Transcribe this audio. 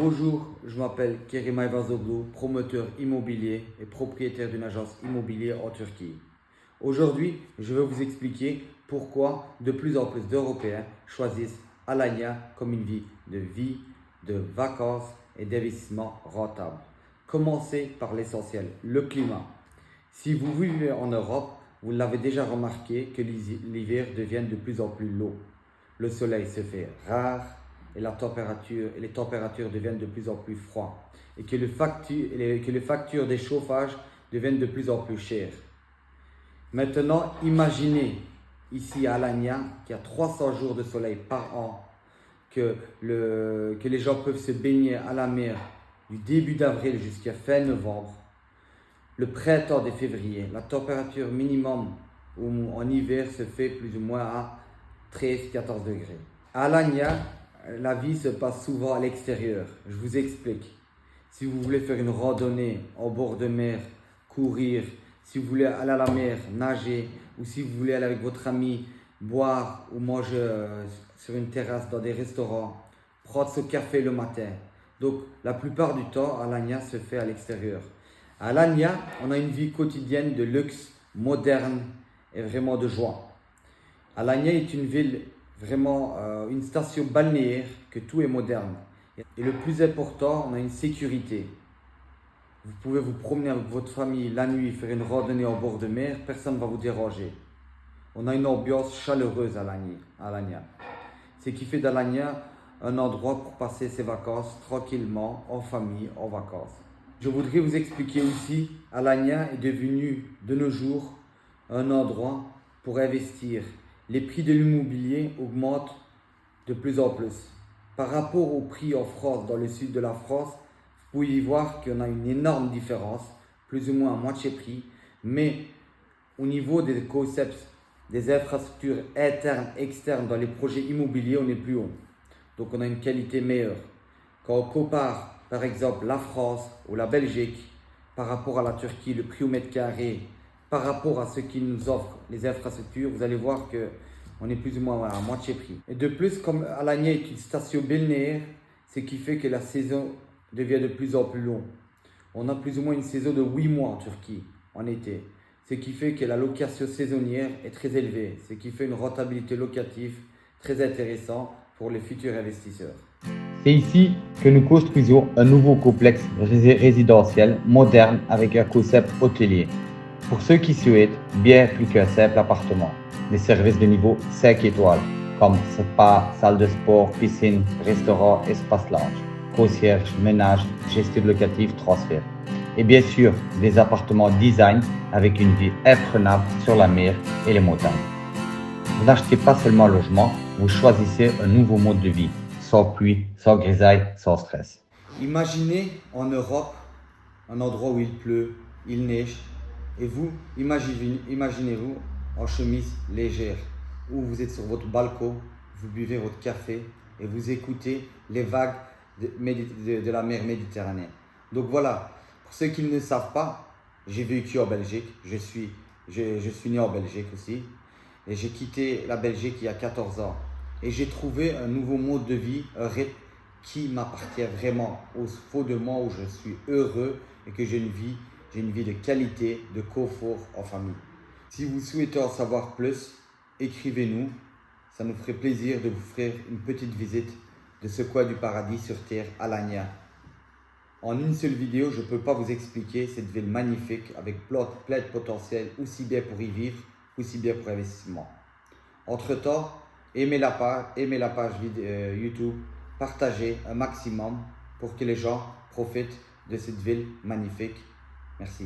Bonjour, je m'appelle Kerim Ayvazoglu, promoteur immobilier et propriétaire d'une agence immobilière en Turquie. Aujourd'hui, je vais vous expliquer pourquoi de plus en plus d'Européens choisissent Alanya comme une vie, de vacances et d'investissement rentable. Commencez par l'essentiel, le climat. Si vous vivez en Europe, vous l'avez déjà remarqué que l'hiver devient de plus en plus long. Le soleil se fait rare et les températures deviennent de plus en plus froides et que les factures des chauffages deviennent de plus en plus chères. Maintenant, imaginez ici à Alanya qu'il y a 300 jours de soleil par an, que les gens peuvent se baigner à la mer du début d'avril jusqu'à fin novembre. Le printemps de février, la température minimum en hiver se fait plus ou moins à 13-14 degrés. À Alanya, la vie se passe souvent à l'extérieur. Je vous explique. Si vous voulez faire une randonnée en bord de mer, courir, si vous voulez aller à la mer, nager, ou si vous voulez aller avec votre ami, boire ou manger sur une terrasse dans des restaurants, prendre ce café le matin. Donc, la plupart du temps, Alanya se fait à l'extérieur. À Alanya, on a une vie quotidienne de luxe, moderne et vraiment de joie. Alanya est une ville, vraiment une station balnéaire, que tout est moderne. Et le plus important, on a une sécurité. Vous pouvez vous promener avec votre famille la nuit, faire une randonnée au bord de mer, personne ne va vous déranger. On a une ambiance chaleureuse à Alanya. Ce qui fait d'Alanya un endroit pour passer ses vacances tranquillement, en famille, en vacances. Je voudrais vous expliquer aussi, Alanya est devenu de nos jours un endroit pour investir. Les prix de l'immobilier augmentent de plus en plus. Par rapport aux prix en France, dans le sud de la France, vous pouvez y voir qu'il y en a une énorme différence, plus ou moins à moitié prix, mais au niveau des concepts, des infrastructures internes, externes dans les projets immobiliers, on est plus haut. Donc on a une qualité meilleure. Quand on compare par exemple la France ou la Belgique par rapport à la Turquie, le prix au mètre carré, par rapport à ce qu'ils nous offrent les infrastructures, vous allez voir qu'on est plus ou moins à moitié prix. Et de plus, comme Alanya est une station balnéaire, ce qui fait que la saison devient de plus en plus longue. On a plus ou moins une saison de 8 mois en Turquie, en été. Ce qui fait que la location saisonnière est très élevée, ce qui fait une rentabilité locative très intéressante pour les futurs investisseurs. C'est ici que nous construisons un nouveau complexe résidentiel moderne avec un concept hôtelier. Pour ceux qui souhaitent bien plus qu'un simple appartement, des services de niveau 5 étoiles comme spa, salle de sport, piscine, restaurant, espace lounge, concierge, ménage, gestion locative, transfert. Et bien sûr, des appartements design avec une vue imprenable sur la mer et les montagnes. Vous n'achetez pas seulement un logement, vous choisissez un nouveau mode de vie, sans pluie, sans grisaille, sans stress. Imaginez en Europe un endroit où il pleut, il neige, et vous, imaginez-vous en chemise légère, où vous êtes sur votre balcon, vous buvez votre café et vous écoutez les vagues de la mer Méditerranée. Donc voilà, pour ceux qui ne le savent pas, j'ai vécu en Belgique, je suis né en Belgique aussi, et j'ai quitté la Belgique il y a 14 ans. Et j'ai trouvé un nouveau mode de vie, un rythme qui m'appartient vraiment, au fond de moi où je suis heureux et que j'ai une vie de qualité, de confort en famille. Si vous souhaitez en savoir plus, écrivez-nous. Ça nous ferait plaisir de vous faire une petite visite de ce coin du paradis sur terre, Alanya. En une seule vidéo, je ne peux pas vous expliquer cette ville magnifique avec plein de potentiel, aussi bien pour y vivre, aussi bien pour investissement. Entre-temps, aimez la page YouTube, partagez un maximum pour que les gens profitent de cette ville magnifique. Merci.